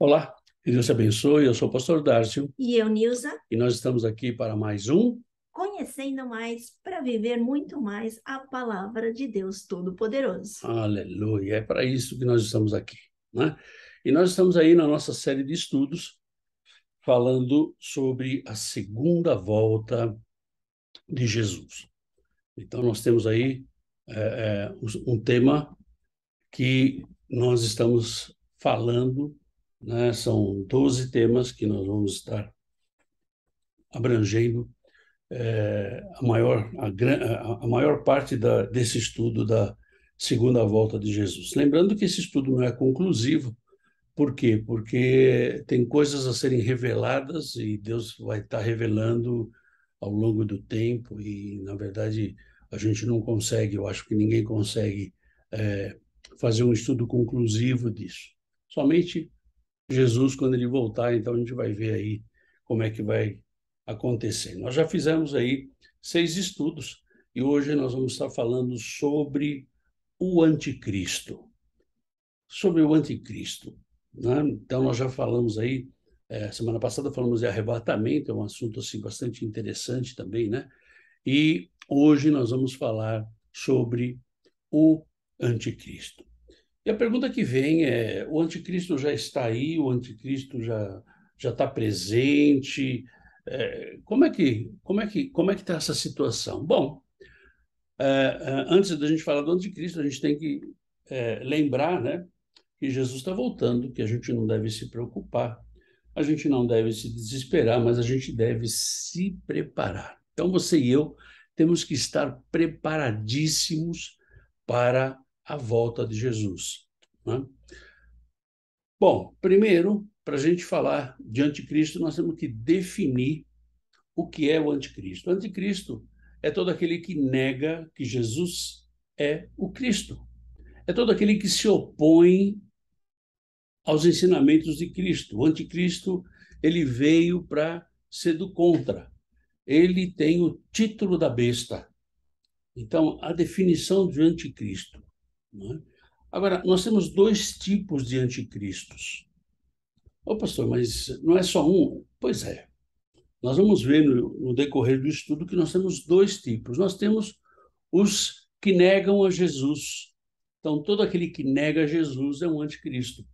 Olá, que Deus te abençoe. Eu sou o pastor Dárcio E eu, Nilza, e nós estamos aqui para mais um. conhecendo mais para viver muito mais a palavra de Deus Todo-Poderoso. Aleluia, é para isso que nós estamos aqui, né? E nós estamos aí na nossa série de estudos falando sobre a segunda volta de Jesus. Então, nós temos aí um tema que nós estamos falando, né? São 12 temas que nós vamos estar abrangendo a maior parte desse estudo da segunda volta de Jesus. Lembrando que esse estudo não é conclusivo, por quê? Porque tem coisas a serem reveladas e Deus vai estar revelando ao longo do tempo e, na verdade, a gente não consegue, eu acho que ninguém consegue fazer um estudo conclusivo disso. Somente Jesus, quando ele voltar, então a gente vai ver aí como é que vai acontecer. Nós já fizemos aí 6 estudos e hoje nós vamos estar falando sobre o anticristo. Sobre o anticristo, né? Então nós já falamos aí, semana passada falamos de arrebatamento, é um assunto assim bastante interessante também, né? E hoje nós vamos falar sobre o anticristo. E a pergunta que vem é: o anticristo já está aí? O anticristo já está presente? Como é que está essa situação? Bom, antes da gente falar do anticristo, a gente tem que lembrar, né, que Jesus está voltando, que a gente não deve se preocupar, a gente não deve se desesperar, mas a gente deve se preparar. Então você e eu temos que estar preparadíssimos para a volta de Jesus, né? Bom, primeiro, para a gente falar de anticristo, nós temos que definir o que é o anticristo. O anticristo é todo aquele que nega que Jesus é o Cristo. É todo aquele que se opõe aos ensinamentos de Cristo. O anticristo, ele veio para ser do contra. Ele tem o título da besta. Então, a definição de anticristo, né? Agora, nós temos dois tipos de anticristos. Ô, pastor, mas não é só um? Pois é. Nós vamos ver no decorrer do estudo que nós temos dois tipos. Nós temos os que negam a Jesus. Então, todo aquele que nega a Jesus é um anticristo.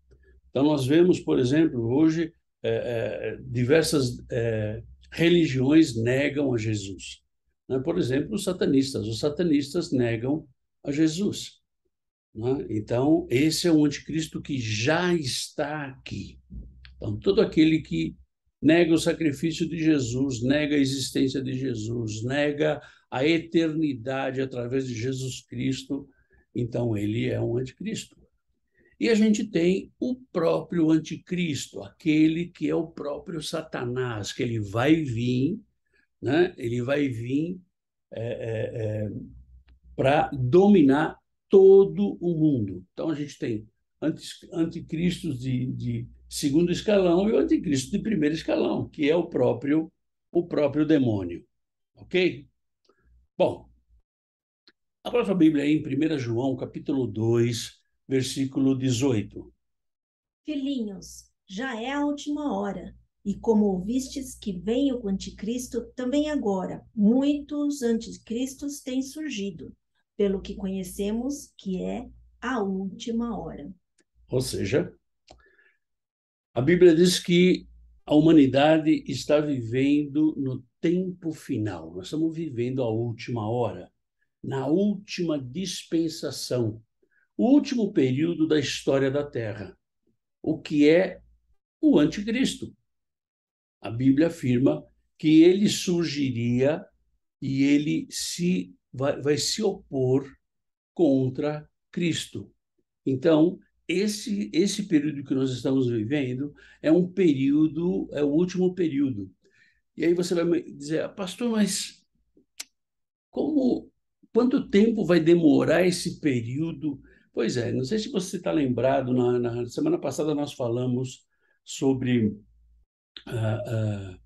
Então, nós vemos, por exemplo, hoje, diversas religiões negam a Jesus, né? Por exemplo, os satanistas. Os satanistas negam a Jesus, né? Então, esse é um anticristo que já está aqui. Então, todo aquele que nega o sacrifício de Jesus, nega a existência de Jesus, nega a eternidade através de Jesus Cristo, então ele é um anticristo. E a gente tem o próprio anticristo, aquele que é o próprio Satanás, que ele vai vir, né? Ele vai vir para dominar todo o mundo. Então a gente tem anticristos de segundo escalão e o anticristo de primeiro escalão, que é o próprio demônio. Ok? Bom, abra sua Bíblia aí em 1 João, capítulo 2, versículo 18. Filhinhos, já é a última hora. E como ouvistes que vem o anticristo, também agora muitos anticristos têm surgido, pelo que conhecemos que é a última hora. Ou seja, a Bíblia diz que a humanidade está vivendo no tempo final. Nós estamos vivendo a última hora, na última dispensação, o último período da história da Terra, o que é o anticristo. A Bíblia afirma que ele surgiria e ele vai se opor contra Cristo. Então, esse período que nós estamos vivendo é um período, é o último período. E aí você vai me dizer: "Ah, pastor, mas como, quanto tempo vai demorar esse período?" Pois é, não sei se você está lembrado, na semana passada nós falamos sobre, ah, ah,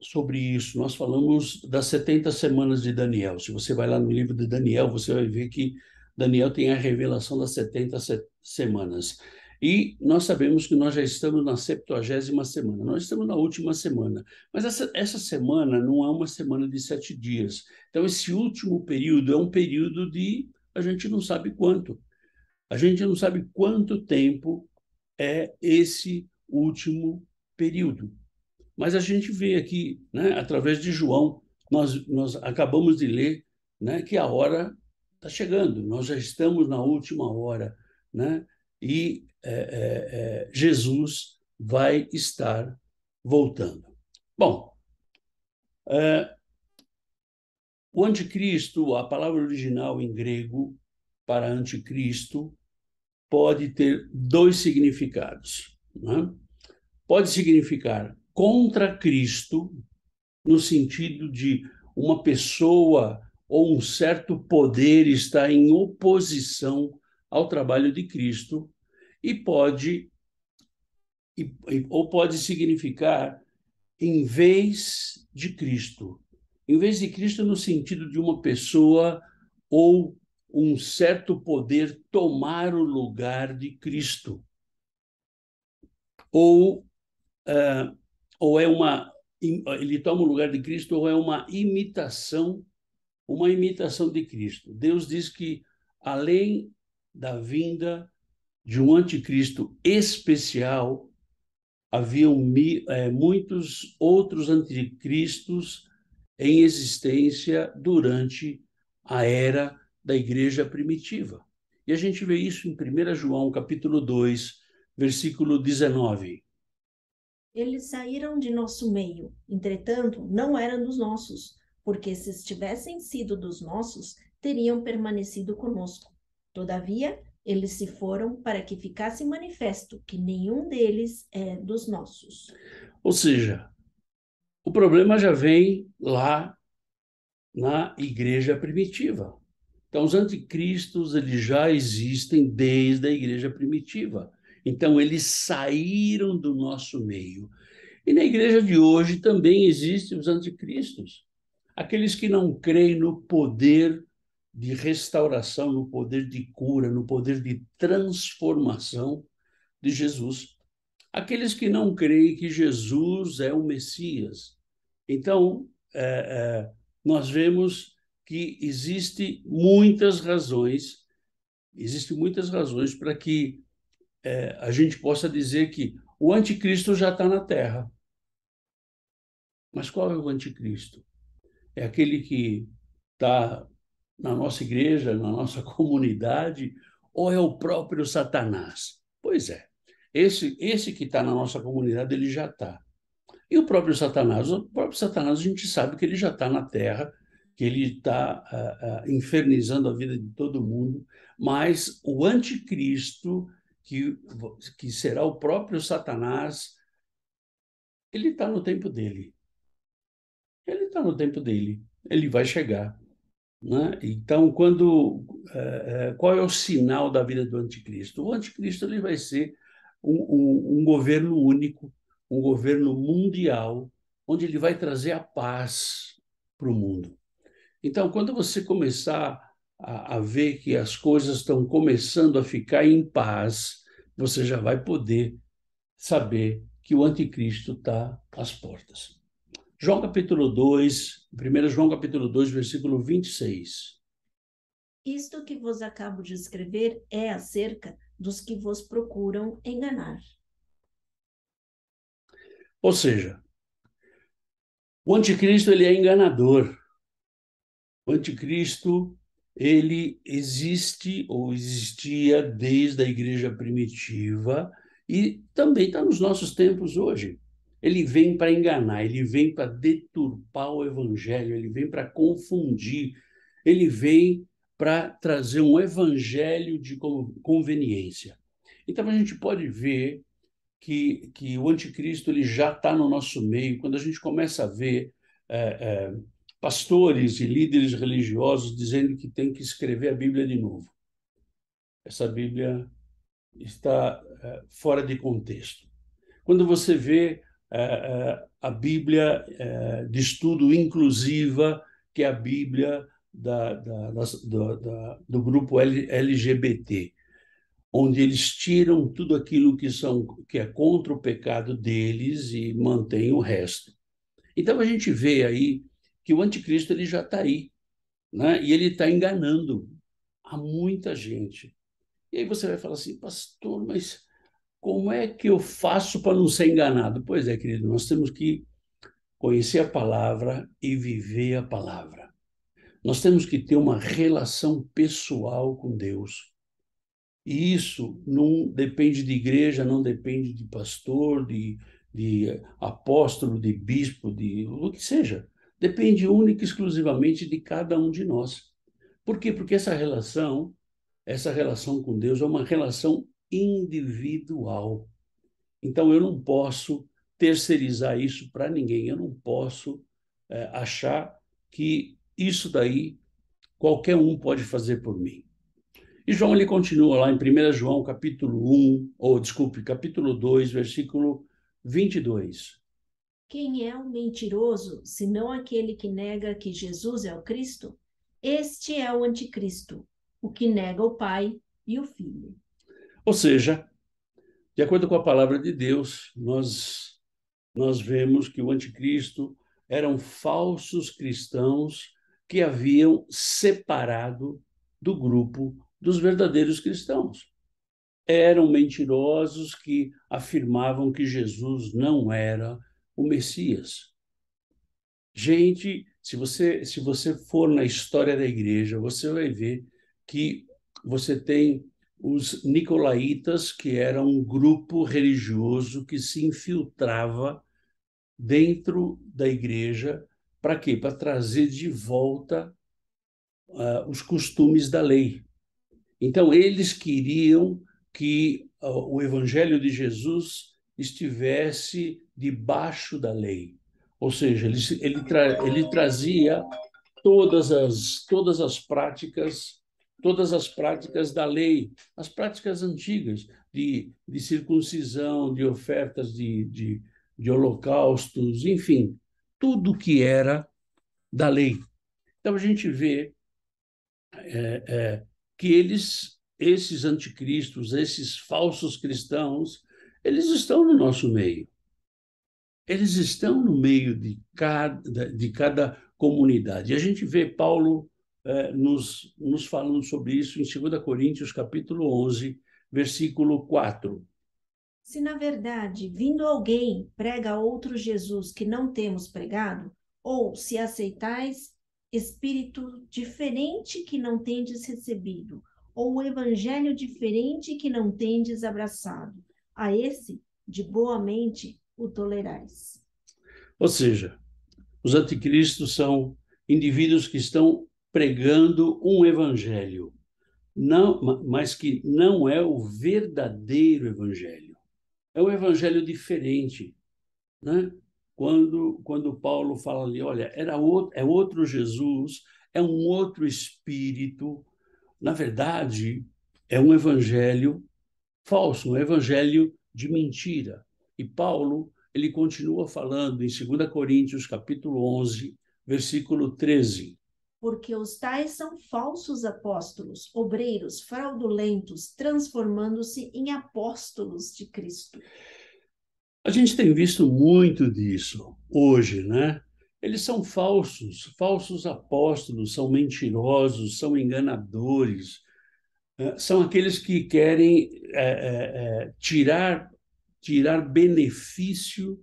sobre isso. Nós falamos das 70 semanas de Daniel. Se você vai lá no livro de Daniel, você vai ver que Daniel tem a revelação das 70 semanas. E nós sabemos que nós já estamos na 70ª semana, nós estamos na última semana, mas essa semana não é uma semana de 7 dias. Então, esse último período é um período de a gente não sabe quanto. A gente não sabe quanto tempo é esse último período. Mas a gente vê aqui, né, através de João, nós acabamos de ler, né, que a hora está chegando, nós já estamos na última hora, né, e Jesus vai estar voltando. Bom, o anticristo, a palavra original em grego para anticristo, pode ter dois significados, né? Pode significar contra Cristo, no sentido de uma pessoa ou um certo poder está em oposição ao trabalho de Cristo, e ou pode significar em vez de Cristo. Em vez de Cristo, no sentido de uma pessoa ou um certo poder tomar o lugar de Cristo. Ou, ou é uma ele toma o lugar de Cristo, ou é uma imitação de Cristo. Deus diz que, além da vinda de um anticristo especial, haviam muitos outros anticristos em existência durante a era da igreja primitiva. E a gente vê isso em 1 João, capítulo 2, versículo 19. Eles saíram de nosso meio, entretanto, não eram dos nossos, porque se tivessem sido dos nossos, teriam permanecido conosco. Todavia, eles se foram para que ficasse manifesto que nenhum deles é dos nossos. Ou seja, o problema já vem lá na igreja primitiva. Então, os anticristos eles já existem desde a igreja primitiva. Então, eles saíram do nosso meio. E na igreja de hoje também existem os anticristos. Aqueles que não creem no poder de restauração, no poder de cura, no poder de transformação de Jesus. Aqueles que não creem que Jesus é o Messias. Então, nós vemos que existem muitas razões para que a gente possa dizer que o anticristo já está na Terra. Mas qual é o anticristo? É aquele que está na nossa igreja, na nossa comunidade, ou é o próprio Satanás? Pois é, esse que está na nossa comunidade, ele já está. E o próprio Satanás, a gente sabe que ele já está na Terra, que ele está infernizando a vida de todo mundo, mas o anticristo, que será o próprio Satanás, ele está no tempo dele. Ele está no tempo dele. Ele vai chegar, né? Então, qual é o sinal da vida do anticristo? O anticristo ele vai ser um governo único, um governo mundial, onde ele vai trazer a paz para o mundo. Então, quando você começar a ver que as coisas estão começando a ficar em paz, você já vai poder saber que o anticristo está às portas. João capítulo 2, 1 João capítulo 2, versículo 26. Isto que vos acabo de escrever é acerca dos que vos procuram enganar. Ou seja, o anticristo ele é enganador. O anticristo ele existe ou existia desde a igreja primitiva e também está nos nossos tempos hoje. Ele vem para enganar, ele vem para deturpar o evangelho, ele vem para confundir, ele vem para trazer um evangelho de conveniência. Então a gente pode ver que o anticristo ele já está no nosso meio. Quando a gente começa a ver pastores e líderes religiosos dizendo que tem que escrever a Bíblia de novo. Essa Bíblia está fora de contexto. Quando você vê a Bíblia de estudo inclusiva, que é a Bíblia do grupo LGBT, onde eles tiram tudo aquilo que é contra o pecado deles e mantém o resto. Então a gente vê aí que o anticristo ele já está aí, né? E ele está enganando a muita gente. E aí você vai falar assim, pastor, mas como é que eu faço para não ser enganado? Pois é, querido, nós temos que conhecer a palavra e viver a palavra. Nós temos que ter uma relação pessoal com Deus. E isso não depende de igreja, não depende de pastor, de apóstolo, de bispo, de o que seja. Depende única e exclusivamente de cada um de nós. Por quê? Porque essa relação com Deus é uma relação individual. Então eu não posso terceirizar isso para ninguém. Eu não posso achar que isso daí qualquer um pode fazer por mim. E João ele continua lá em 1 João, capítulo 2, versículo 22. Quem é o mentiroso, senão aquele que nega que Jesus é o Cristo? Este é o anticristo, o que nega o Pai e o Filho. Ou seja, de acordo com a palavra de Deus, nós vemos que o anticristo eram falsos cristãos que haviam separado do grupo dos verdadeiros cristãos. Eram mentirosos que afirmavam que Jesus não era o Messias. Gente, se você for na história da igreja, você vai ver que você tem os nicolaítas, que eram um grupo religioso que se infiltrava dentro da igreja, para quê? Para trazer de volta os costumes da lei. Então, eles queriam que o evangelho de Jesus estivesse debaixo da lei. Ou seja, ele trazia todas as práticas da lei, as práticas antigas de circuncisão, de ofertas de holocaustos, enfim, tudo que era da lei. Então a gente vê que esses anticristos, esses falsos cristãos, eles estão no nosso meio. Eles estão no meio de cada comunidade. E a gente vê Paulo nos falando sobre isso em 2 Coríntios, capítulo 11, versículo 4. Se na verdade, vindo alguém, prega outro Jesus que não temos pregado, ou se aceitais espírito diferente que não tendes recebido, ou o evangelho diferente que não tendes abraçado, a esse, de boa mente, o tolerais. Ou seja, os anticristos são indivíduos que estão pregando um evangelho, não, mas que não é o verdadeiro evangelho. É um evangelho diferente, né? Quando Paulo fala ali, olha, é outro Jesus, é um outro espírito, na verdade, é um evangelho falso, um evangelho de mentira. E Paulo, ele continua falando em 2 Coríntios, capítulo 11, versículo 13. Porque os tais são falsos apóstolos, obreiros fraudulentos, transformando-se em apóstolos de Cristo. A gente tem visto muito disso hoje, né? Eles são falsos apóstolos, são mentirosos, são enganadores, são aqueles que querem tirar benefício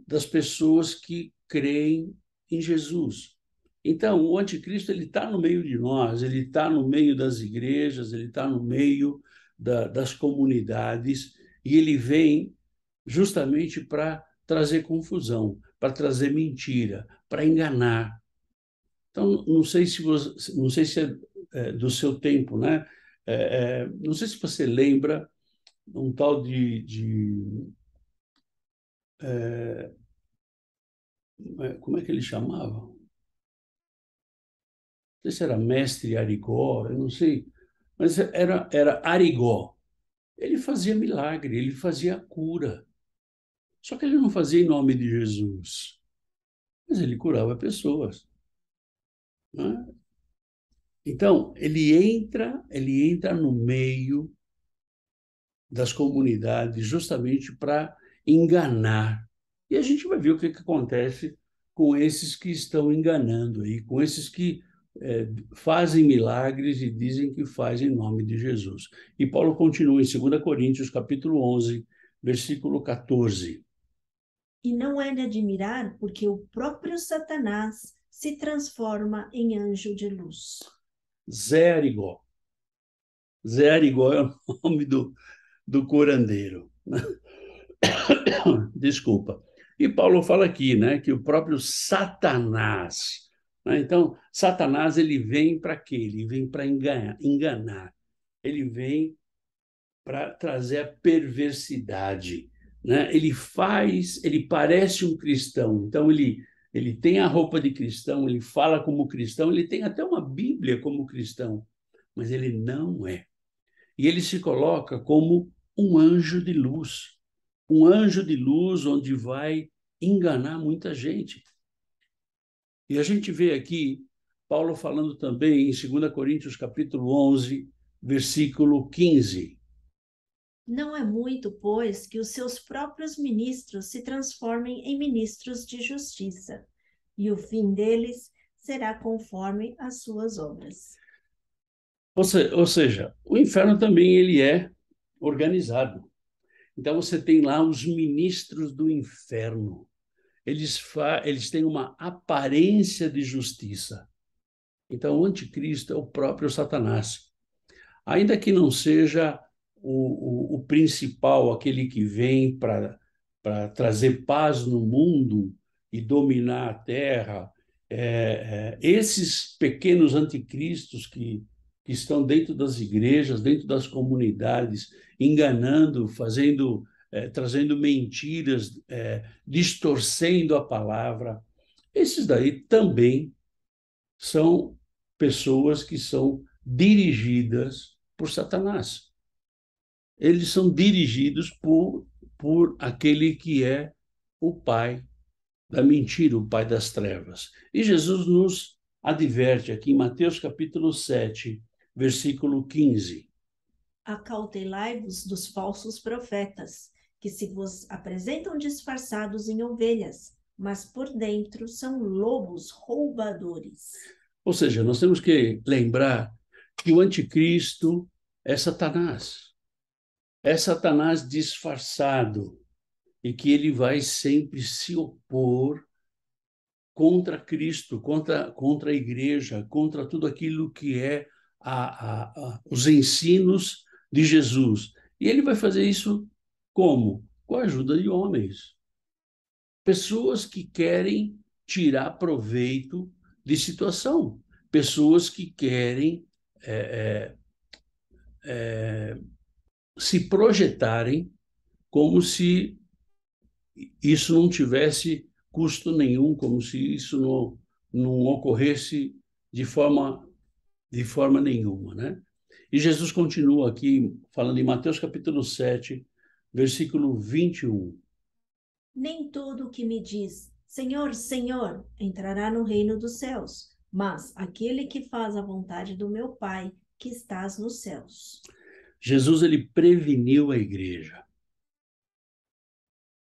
das pessoas que creem em Jesus. Então, o anticristo ele está no meio de nós, ele está no meio das igrejas, ele está no meio das comunidades, e ele vem justamente para trazer confusão, para trazer mentira, para enganar. Então, não sei se é do seu tempo, né? Não sei se você lembra um tal como é que ele chamava? Não sei se era mestre Arigó, eu não sei, mas era Arigó. Ele fazia milagre, ele fazia cura. Só que ele não fazia em nome de Jesus, mas ele curava pessoas, né? Então, ele entra no meio das comunidades justamente para enganar. E a gente vai ver o que acontece com esses que estão enganando aí, com esses que fazem milagres e dizem que fazem em nome de Jesus. E Paulo continua em 2 Coríntios, capítulo 11, versículo 14. E não é de admirar, porque o próprio Satanás se transforma em anjo de luz. Zé Arigó. Zé Arigó é o nome do curandeiro. Desculpa. E Paulo fala aqui, né, que o próprio Satanás, né? Então, Satanás ele vem para quê? Ele vem para enganar. Ele vem para trazer a perversidade, né? Ele parece um cristão, então ele tem a roupa de cristão, ele fala como cristão, ele tem até uma Bíblia como cristão, mas ele não é. E ele se coloca como um anjo de luz, um anjo de luz onde vai enganar muita gente. E a gente vê aqui Paulo falando também em 2 Coríntios capítulo 11, versículo 15. Não é muito, pois, que os seus próprios ministros se transformem em ministros de justiça, e o fim deles será conforme as suas obras. Ou seja, o inferno também ele é organizado. Então você tem lá os ministros do inferno. Eles têm uma aparência de justiça. Então o anticristo é o próprio Satanás. Ainda que não seja o principal, aquele que vem para trazer paz no mundo e dominar a terra, esses pequenos anticristos que estão dentro das igrejas, dentro das comunidades, enganando, trazendo mentiras, distorcendo a palavra, esses daí também são pessoas que são dirigidas por Satanás. Eles são dirigidos por aquele que é o pai da mentira, o pai das trevas. E Jesus nos adverte aqui em Mateus capítulo 7, versículo 15. Acautelai-vos dos falsos profetas, que se vos apresentam disfarçados em ovelhas, mas por dentro são lobos roubadores. Ou seja, nós temos que lembrar que o anticristo é Satanás. É Satanás disfarçado e que ele vai sempre se opor contra Cristo, contra a igreja, contra tudo aquilo que é os ensinos de Jesus. E ele vai fazer isso como? Com a ajuda de homens. Pessoas que querem tirar proveito de situação. Pessoas que querem se projetarem como se isso não tivesse custo nenhum, como se isso não ocorresse de forma nenhuma, né? E Jesus continua aqui, falando em Mateus capítulo 7, versículo 21. Nem todo o que me diz, Senhor, Senhor, entrará no reino dos céus, mas aquele que faz a vontade do meu Pai, que estás nos céus. Jesus, ele preveniu a igreja.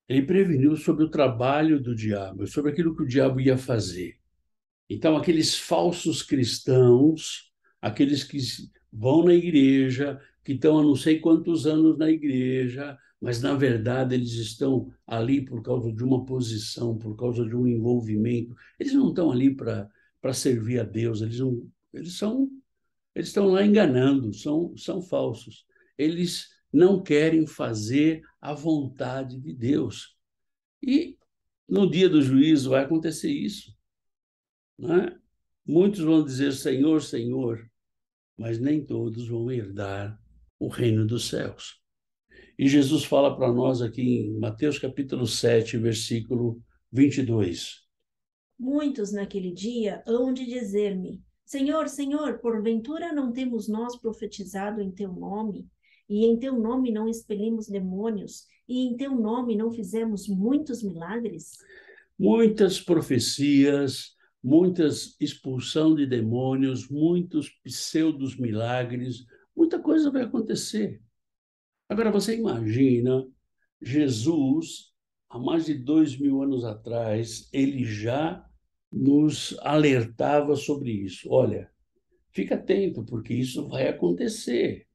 Ele preveniu sobre o trabalho do diabo, sobre aquilo que o diabo ia fazer. Então, aqueles falsos cristãos, aqueles que vão na igreja, que estão há não sei quantos anos na igreja, mas na verdade eles estão ali por causa de uma posição, por causa de um envolvimento. Eles não estão ali para servir a Deus, eles estão lá enganando, são falsos. Eles não querem fazer a vontade de Deus. E no dia do juízo vai acontecer isso, né? Muitos vão dizer Senhor, Senhor, mas nem todos vão herdar o reino dos céus. E Jesus fala para nós aqui em Mateus capítulo 7, versículo 22. Muitos naquele dia hão de dizer-me, Senhor, Senhor, porventura não temos nós profetizado em teu nome? E em teu nome não expelimos demônios? E em teu nome não fizemos muitos milagres? Muitas profecias, muitas expulsão de demônios, muitos pseudos milagres, muita coisa vai acontecer. Agora, você imagina Jesus, há mais de 2000 anos atrás, ele já nos alertava sobre isso. Olha, fica atento, porque isso vai acontecer.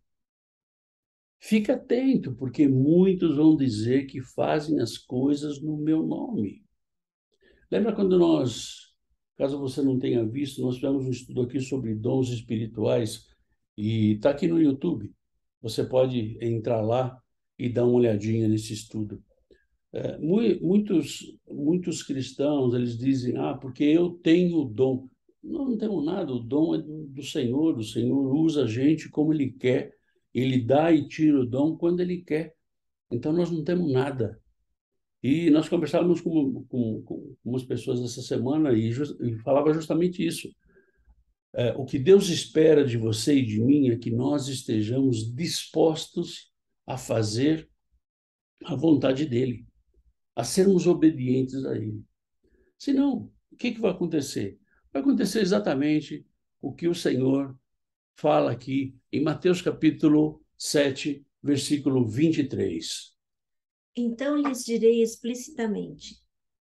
Fica atento, porque muitos vão dizer que fazem as coisas no meu nome. Lembra quando nós, caso você não tenha visto, nós fizemos um estudo aqui sobre dons espirituais e está aqui no YouTube. Você pode entrar lá e dar uma olhadinha nesse estudo. Muitos cristãos, eles dizem, porque eu tenho o dom. Não temos nada, o dom é do Senhor. O Senhor usa a gente como Ele quer. Ele dá e tira o dom quando Ele quer. Então, nós não temos nada. E nós conversávamos com umas pessoas essa semana e falava justamente isso. O que Deus espera de você e de mim é que nós estejamos dispostos a fazer a vontade dEle, a sermos obedientes a Ele. Senão, o que vai acontecer? Vai acontecer exatamente o que o Senhor fala aqui em Mateus capítulo 7, versículo 23. Então lhes direi explicitamente: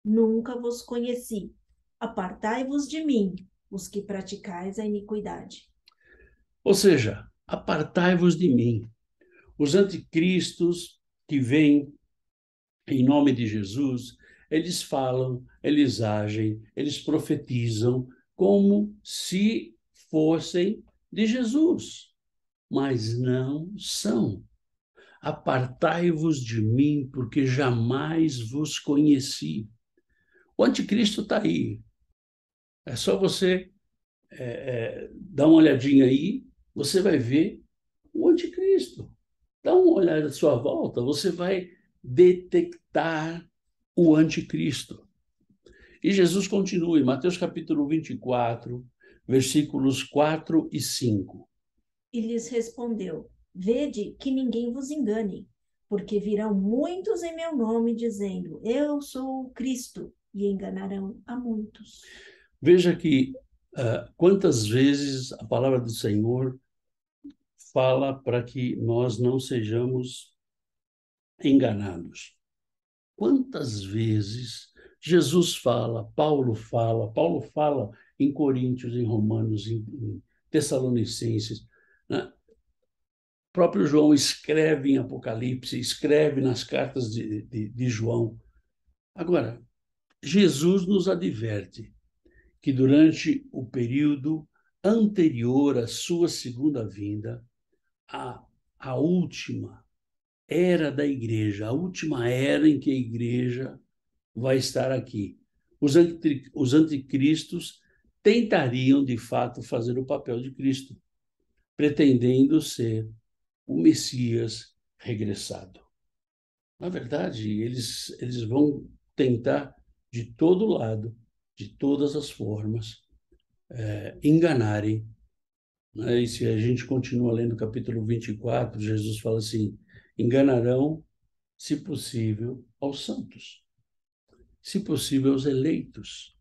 nunca vos conheci. Apartai-vos de mim, os que praticais a iniquidade. Ou seja, apartai-vos de mim. Os anticristos que vêm em nome de Jesus, eles falam, eles agem, eles profetizam como se fossem de Jesus, mas não são. Apartai-vos de mim, porque jamais vos conheci. O anticristo está aí. É só você dar uma olhadinha aí, você vai ver o anticristo. Dá uma olhada à sua volta, você vai detectar o anticristo. E Jesus continua em Mateus capítulo 24, versículos 4 e 5. E lhes respondeu: vede que ninguém vos engane, porque virão muitos em meu nome, dizendo: eu sou o Cristo, e enganarão a muitos. Veja que quantas vezes a palavra do Senhor fala para que nós não sejamos enganados. Quantas vezes Jesus fala, Paulo fala em Coríntios, em Romanos, em Tessalonicenses, né? O próprio João escreve em Apocalipse, escreve nas cartas de João. Agora, Jesus nos adverte que durante o período anterior à sua segunda vinda, a, a última era da igreja, a última era em que a igreja vai estar aqui. Os anticristos tentariam, de fato, fazer o papel de Cristo, pretendendo ser o Messias regressado. Na verdade, eles vão tentar de todo lado, de todas as formas, enganarem. Né? E se a gente continua lendo o capítulo 24, Jesus fala assim: enganarão, se possível, aos santos, se possível, aos eleitos.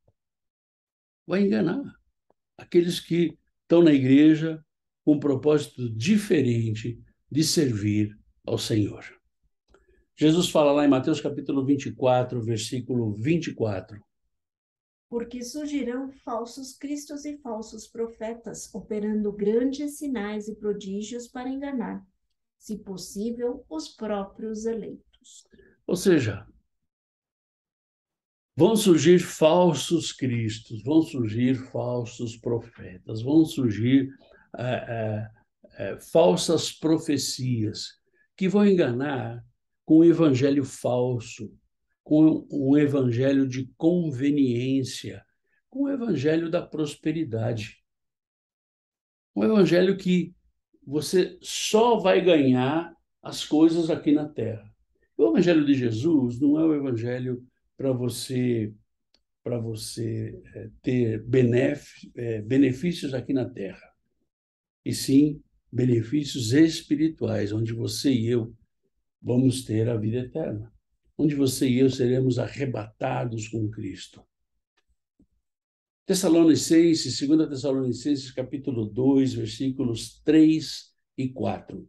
Vai enganar aqueles que estão na igreja com um propósito diferente de servir ao Senhor. Jesus fala lá em Mateus capítulo 24, versículo 24. Porque surgirão falsos cristos e falsos profetas, operando grandes sinais e prodígios para enganar, se possível, os próprios eleitos. Ou seja, vão surgir falsos cristos, vão surgir falsos profetas, vão surgir falsas profecias que vão enganar com o evangelho falso, com um evangelho de conveniência, com o evangelho da prosperidade. Um evangelho que você só vai ganhar as coisas aqui na terra. O evangelho de Jesus não é o evangelho para você ter benefícios aqui na terra, e sim benefícios espirituais, onde você e eu vamos ter a vida eterna, onde você e eu seremos arrebatados com Cristo. Tessalonicenses, 2 Tessalonicenses, capítulo 2, versículos 3 e 4.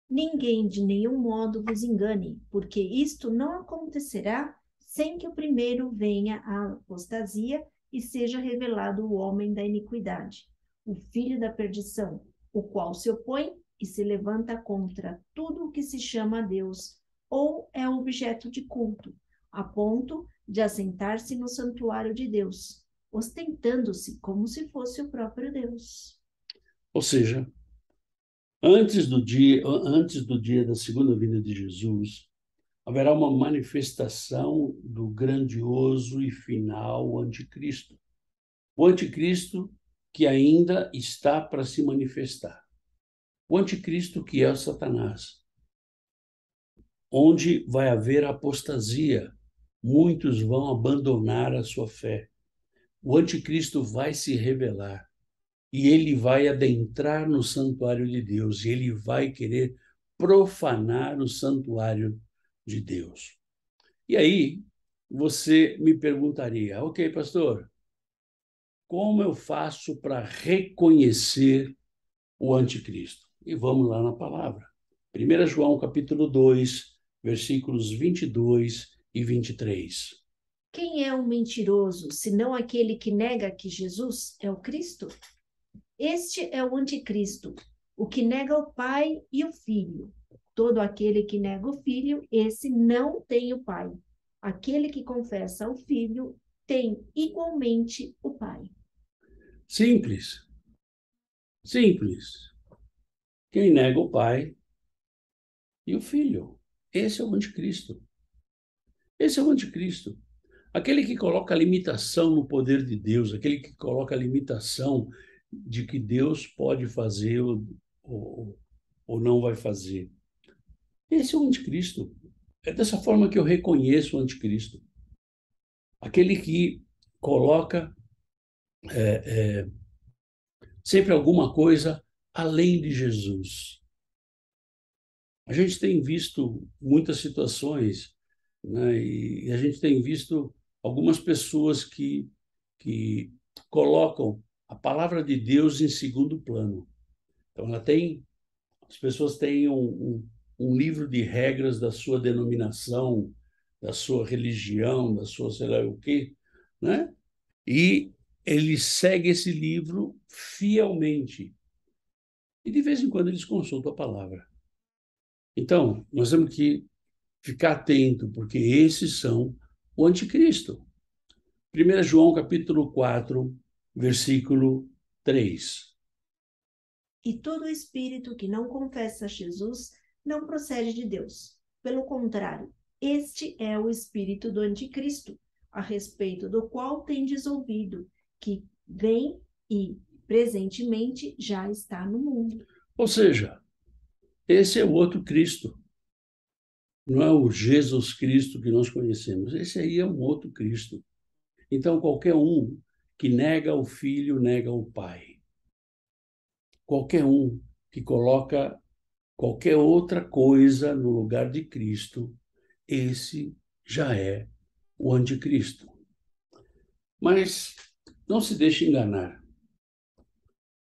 Ninguém de nenhum modo vos engane, porque isto não acontecerá sem que o primeiro venha a apostasia e seja revelado o homem da iniquidade, o filho da perdição, o qual se opõe e se levanta contra tudo o que se chama a Deus, ou é objeto de culto, a ponto de assentar-se no santuário de Deus, ostentando-se como se fosse o próprio Deus. Ou seja, antes do dia da segunda vinda de Jesus, haverá uma manifestação do grandioso e final anticristo. O anticristo que ainda está para se manifestar. O anticristo que é o Satanás, onde vai haver apostasia, muitos vão abandonar a sua fé. O anticristo vai se revelar e ele vai adentrar no santuário de Deus, e ele vai querer profanar o santuário de Deus. E aí, você me perguntaria, ok, pastor, como eu faço para reconhecer o anticristo? E vamos lá na palavra. 1 João capítulo 2, versículos 22 e 23. Quem é o mentiroso, senão aquele que nega que Jesus é o Cristo? Este é o anticristo, o que nega o Pai e o Filho. Todo aquele que nega o Filho, esse não tem o Pai. Aquele que confessa o Filho tem igualmente o Pai. Simples, simples. Quem nega o Pai e o Filho. Esse é o anticristo. Esse é o anticristo. Aquele que coloca limitação no poder de Deus, aquele que coloca limitação de que Deus pode fazer ou não vai fazer. Esse é o anticristo. É dessa forma que eu reconheço o anticristo. Aquele que coloca sempre alguma coisa além de Jesus. A gente tem visto muitas situações, né? E a gente tem visto algumas pessoas que colocam a palavra de Deus em segundo plano. Então, as pessoas têm um livro de regras da sua denominação, da sua religião, da sua sei lá o quê, né? E ele segue esse livro fielmente. E de vez em quando eles consultam a palavra. Então, nós temos que ficar atento, porque esses são o anticristo. 1 João capítulo 4, versículo 3. E todo espírito que não confessa Jesus não procede de Deus. Pelo contrário, este é o espírito do anticristo, a respeito do qual tendes ouvido, que vem e presentemente já está no mundo. Ou seja, esse é o outro Cristo. Não é o Jesus Cristo que nós conhecemos. Esse aí é um outro Cristo. Então, qualquer um que nega o Filho, nega o Pai. Qualquer um que coloca qualquer outra coisa no lugar de Cristo, esse já é o anticristo. Mas não se deixe enganar.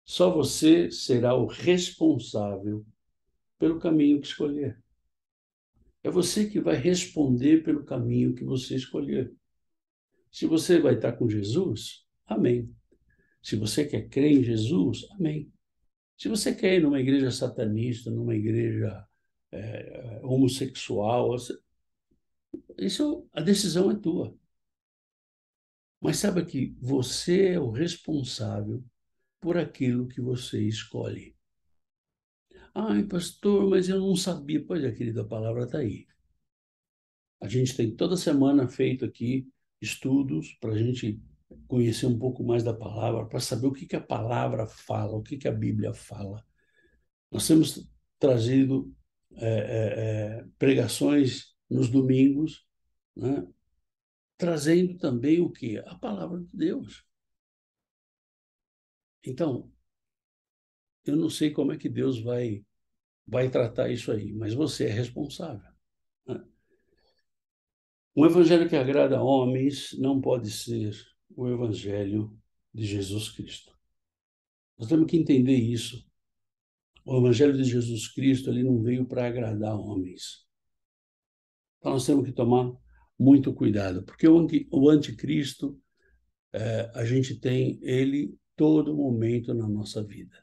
Só você será o responsável pelo caminho que escolher. É você que vai responder pelo caminho que você escolher. Se você vai estar com Jesus, amém. Se você quer crer em Jesus, amém. Se você quer ir numa igreja satanista, numa igreja homossexual, a decisão é tua. Mas saiba que você é o responsável por aquilo que você escolhe. Ai, pastor, mas eu não sabia. Pois é, querido, a palavra está aí. A gente tem toda semana feito aqui estudos para a gente conhecer um pouco mais da palavra, para saber o que que a palavra fala, o que que a Bíblia fala. Nós temos trazido pregações nos domingos, né? Trazendo também o quê? A palavra de Deus. Então, eu não sei como é que Deus vai tratar isso aí, mas você é responsável, né? Um evangelho que agrada a homens não pode ser o evangelho de Jesus Cristo. Nós temos que entender isso. O Evangelho de Jesus Cristo ele não veio para agradar homens. Então nós temos que tomar muito cuidado, porque o anticristo, a gente tem ele todo momento na nossa vida.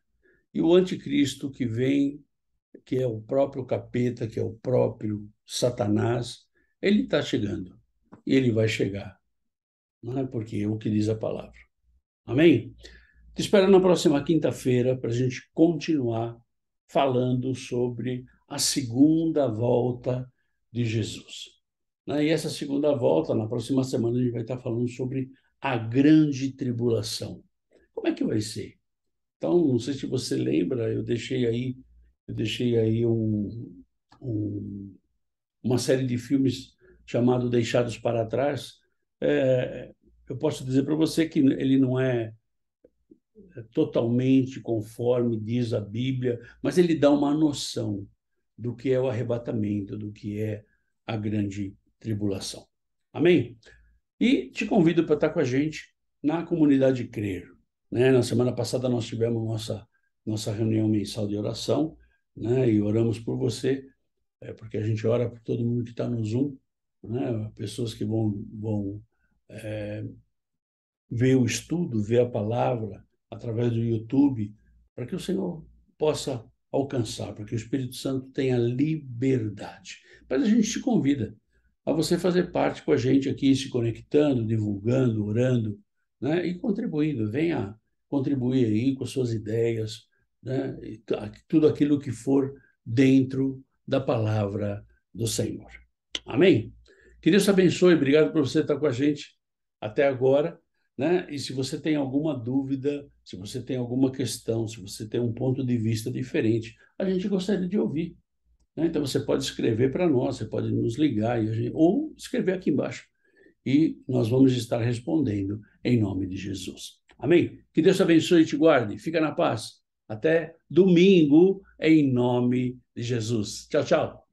E o anticristo que vem, que é o próprio capeta, que é o próprio Satanás, ele está chegando. E ele vai chegar. Não é porque é o que diz a palavra. Amém? Te espero na próxima quinta-feira para a gente continuar falando sobre a segunda volta de Jesus. E essa segunda volta, na próxima semana, a gente vai estar falando sobre a grande tribulação. Como é que vai ser? Então, não sei se você lembra, eu deixei aí uma série de filmes chamado Deixados para Trás. Eu posso dizer para você que ele não é totalmente conforme diz a Bíblia, mas ele dá uma noção do que é o arrebatamento, do que é a grande tribulação. Amém? E te convido para estar com a gente na comunidade Crer. Na semana passada nós tivemos nossa reunião mensal de oração, e oramos por você, porque a gente ora por todo mundo que está no Zoom, pessoas que vão ver o estudo, ver a palavra através do YouTube, para que o Senhor possa alcançar, para que o Espírito Santo tenha liberdade. Mas a gente te convida a você fazer parte com a gente aqui, se conectando, divulgando, orando, e contribuindo. Venha contribuir aí com as suas ideias, e tudo aquilo que for dentro da palavra do Senhor. Amém? Que Deus te abençoe. Obrigado por você estar com a gente até agora. E se você tem alguma dúvida, se você tem alguma questão, se você tem um ponto de vista diferente, a gente gostaria de ouvir. Então você pode escrever para nós, você pode nos ligar ou escrever aqui embaixo. E nós vamos estar respondendo em nome de Jesus. Amém? Que Deus te abençoe e te guarde. Fica na paz. Até domingo, em nome de Jesus. Tchau, tchau.